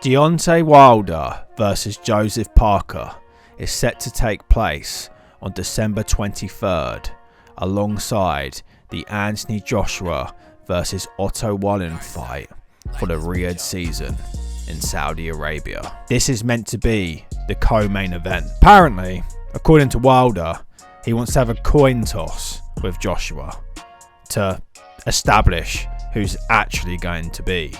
Deontay Wilder versus Joseph Parker is set to take place on December 23rd alongside the Anthony Joshua versus Otto Wallin fight for the Riyadh season in Saudi Arabia. This is meant to be the co-main event. Apparently, according to Wilder, he wants to have a coin toss with Joshua to establish who's actually going to be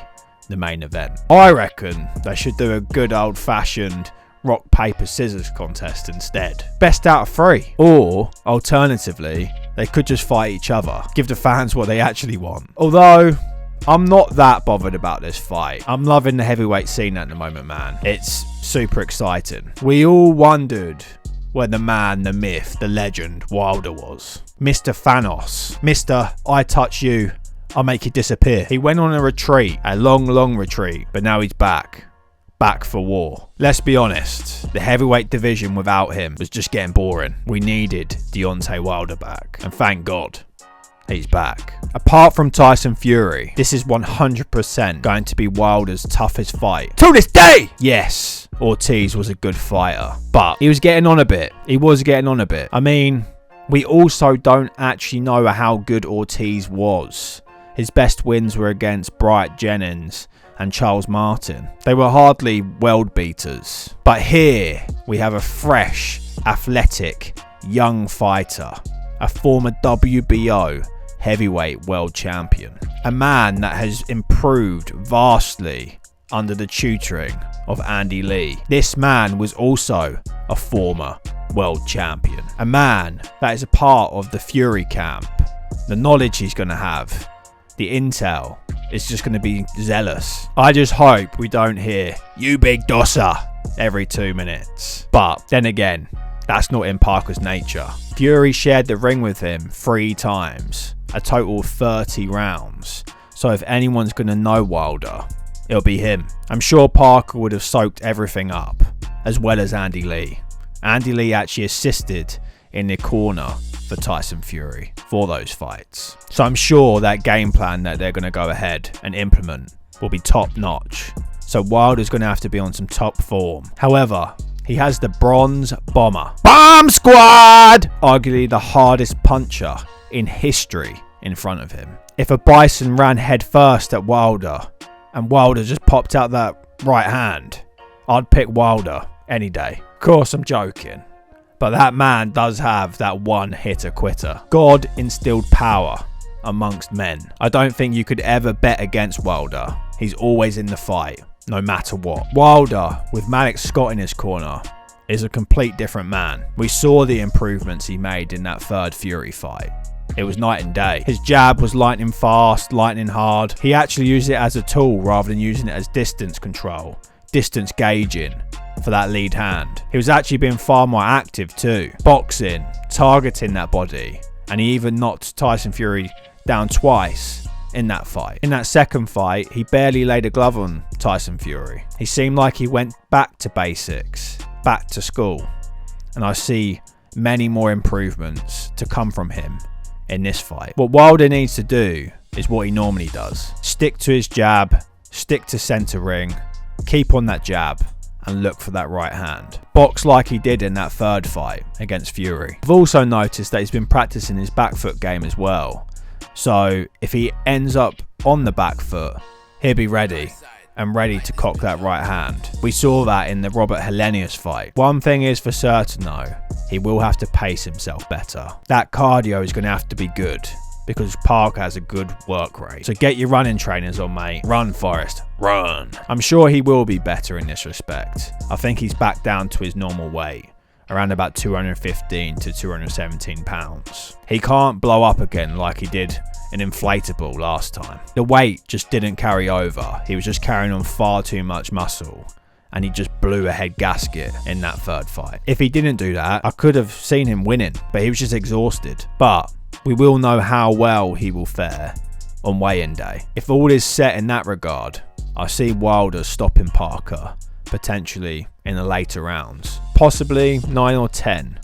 the main event. I reckon they should do a good old-fashioned rock, paper, scissors contest instead. Best out of 3. Or, alternatively, they could just fight each other. Give the fans what they actually want. Although, I'm not that bothered about this fight. I'm loving the heavyweight scene at the moment, man. It's super exciting. We all wondered where the man, the myth, the legend Wilder was. Mr. Thanos. Mr. I touch you, I'll make you disappear. He went on a retreat, a long retreat, but now he's back. Back for war. Let's be honest, the heavyweight division without him was just getting boring. We needed Deontay Wilder back, and thank God he's back. Apart from Tyson Fury, this is 100% going to be Wilder's toughest fight to this day. Yes, Ortiz was a good fighter, but he was getting on a bit. I mean, we also don't actually know how good Ortiz was. His best wins were against Bryant Jennings and Charles Martin. They were hardly world beaters. But here we have a fresh, athletic, young fighter, a former WBO heavyweight world champion, a man that has improved vastly under the tutoring of Andy Lee. This man was also a former world champion, a man that is a part of the Fury camp. The knowledge he's going to have, the intel, is just going to be zealous. I just hope we don't hear "you big dosser" every 2 minutes. But then again, that's not in Parker's nature. Fury shared the ring with him 3 times, a total of 30 rounds. So if anyone's going to know Wilder, it'll be him. I'm sure Parker would have soaked everything up, as well as Andy Lee. Andy Lee actually assisted in the corner for Tyson Fury for those fights. So I'm sure that game plan that they're going to go ahead and implement will be top notch. So Wilder's going to have to be on some top form. However, he has the Bronze Bomber Bomb Squad, arguably the hardest puncher in history, in front of him. If a bison ran head first at Wilder and Wilder just popped out that right hand, I'd pick Wilder any day. Of course, I'm joking. But that man does have that one-hitter quitter. God instilled power amongst men. I don't think you could ever bet against Wilder. He's always in the fight, no matter what. Wilder, with Malik Scott in his corner, is a complete different man. We saw the improvements he made in that third Fury fight. It was night and day. His jab was lightning fast, lightning hard. He actually used it as a tool rather than using it as distance control, distance gauging for that lead hand. He was actually being far more active too, boxing, targeting that body, and he even knocked Tyson Fury down twice in that fight. In that second fight, he barely laid a glove on Tyson Fury. He seemed like he went back to basics, back to school, and I see many more improvements to come from him in this fight. What Wilder needs to do is what he normally does. Stick to his jab, stick to center ring, keep on that jab, and look for that right hand. Box like he did in that third fight against Fury. I've also noticed that he's been practicing his back foot game as well. So if he ends up on the back foot, he'll be ready to cock that right hand. We saw that in the Robert Helenius fight. One thing is for certain though, he will have to pace himself better. That cardio is going to have to be good, because Parker has a good work rate. So get your running trainers on, mate. Run, Forrest, run. I'm sure he will be better in this respect. I think he's back down to his normal weight, around about 215 to 217 pounds. He can't blow up again like he did an inflatable last time. The weight just didn't carry over. He was just carrying on far too much muscle, and he just blew a head gasket in that third fight. If he didn't do that, I could have seen him winning, but he was just exhausted. But we will know how well he will fare on weigh-in day. If all is set in that regard, I see Wilder stopping Parker, potentially in the later rounds. Possibly 9 or 10,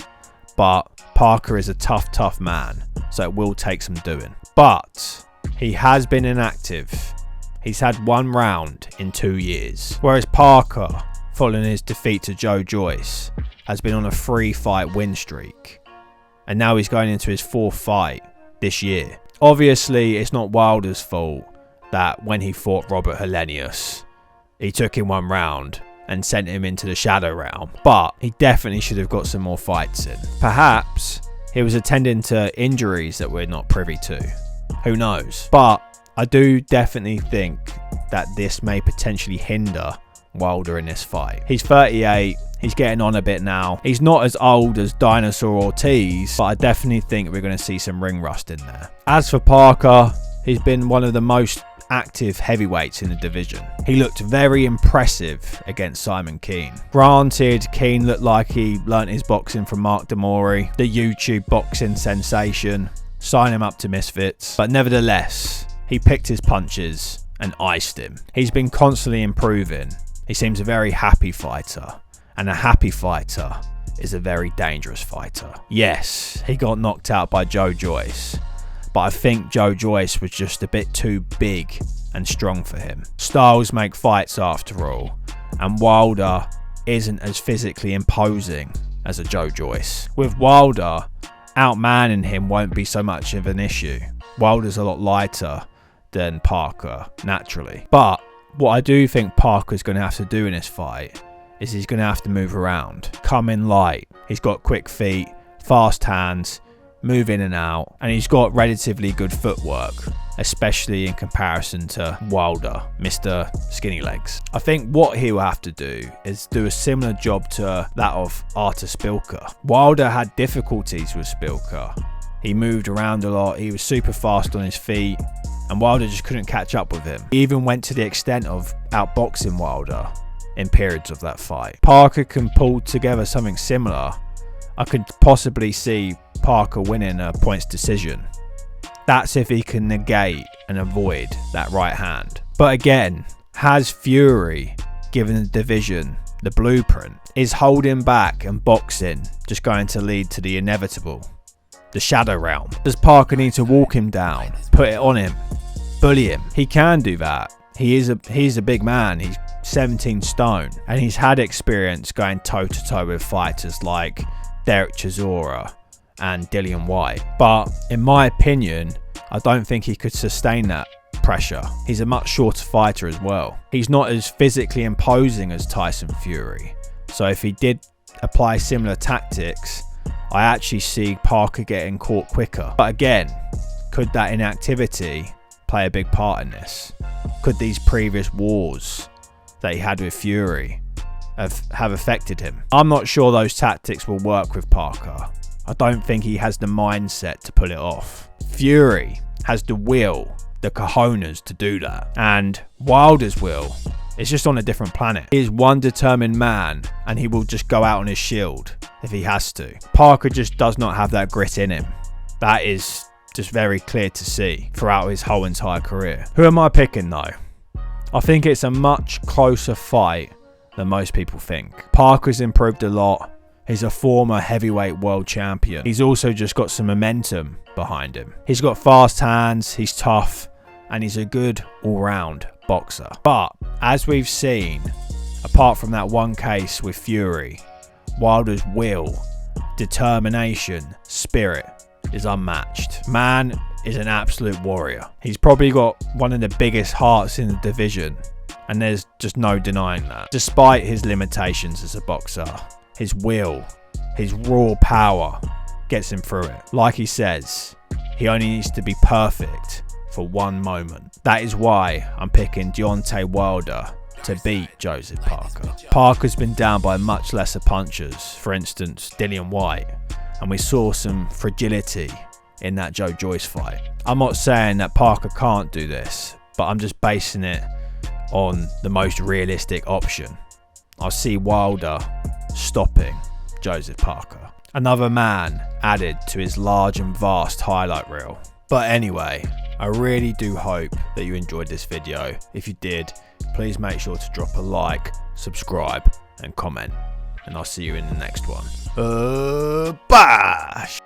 but Parker is a tough man, so it will take some doing. But he has been inactive. he's had 1 round in 2 years. Whereas Parker, following his defeat to Joe Joyce, has been on a 3-fight win streak. And now he's going into his 4th fight this year. Obviously, it's not Wilder's fault that when he fought Robert Helenius, he took him 1 round and sent him into the shadow realm. But he definitely should have got some more fights in. Perhaps he was attending to injuries that we're not privy to. Who knows? But I do definitely think that this may potentially hinder Wilder in this fight. He's 38. He's getting on a bit now. He's not as old as Dinosaur Ortiz, but I definitely think we're going to see some ring rust in there. As for Parker, he's been one of the most active heavyweights in the division. He looked very impressive against Simon Keane. Granted, Keane looked like he learnt his boxing from Mark Demori, the YouTube boxing sensation. Sign him up to Misfits. But nevertheless, he picked his punches and iced him. He's been constantly improving. He seems a very happy fighter. And a happy fighter is a very dangerous fighter. Yes, he got knocked out by Joe Joyce, but I think Joe Joyce was just a bit too big and strong for him. Styles make fights after all, and Wilder isn't as physically imposing as a Joe Joyce. With Wilder, outmanning him won't be so much of an issue. Wilder's a lot lighter than Parker, naturally. But what I do think Parker's going to have to do in this fight is he's going to have to move around, come in light. He's got quick feet, fast hands, move in and out, and he's got relatively good footwork, especially in comparison to Wilder, Mr. Skinny Legs. I think what he will have to do is do a similar job to that of Artur Szpilka. Wilder had difficulties with Szpilka. He moved around a lot, he was super fast on his feet, and Wilder just couldn't catch up with him. He even went to the extent of outboxing Wilder in periods of that fight. Parker can pull together something similar. I could possibly see Parker winning a points decision. That's if he can negate and avoid that right hand. But again, has Fury given the division the blueprint? Is holding back and boxing just going to lead to the inevitable? The shadow realm? Does Parker need to walk him down, put it on him, bully him? He can do that. He's a big man. He's 17 stone, and he's had experience going toe-to-toe with fighters like Derek Chisora and Dillian White. But in my opinion, I don't think he could sustain that pressure. He's a much shorter fighter as well. He's not as physically imposing as Tyson Fury. So if he did apply similar tactics, I actually see Parker getting caught quicker. But again, could that inactivity play a big part in this? Could these previous wars that he had with Fury have affected him? I'm not sure those tactics will work with Parker. I don't think he has the mindset to pull it off. Fury has the will, the cojones to do that. And Wilder's will is just on a different planet. He is one determined man, and he will just go out on his shield if he has to. Parker just does not have that grit in him. That is just very clear to see throughout his whole entire career. Who am I picking though? I think it's a much closer fight than most people think. Parker's improved a lot. He's a former heavyweight world champion. He's also just got some momentum behind him. He's got fast hands, he's tough, and he's a good all-round boxer. But as we've seen, apart from that one case with Fury, Wilder's will, determination, spirit is unmatched. Man is an absolute warrior. He's probably got one of the biggest hearts in the division, and there's just no denying that. Despite his limitations as a boxer, his will, his raw power gets him through it. Like he says, he only needs to be perfect for one moment. That is why I'm picking Deontay Wilder to beat Joseph Parker. Parker's been down by much lesser punchers, for instance Dillian White, and we saw some fragility in that Joe Joyce fight. I'm not saying that Parker can't do this, but I'm just basing it on the most realistic option. I see Wilder stopping Joseph Parker. Another man added to his large and vast highlight reel. But anyway, I really do hope that you enjoyed this video. If you did, please make sure to drop a like, subscribe and comment, and I'll see you in the next one. Bash!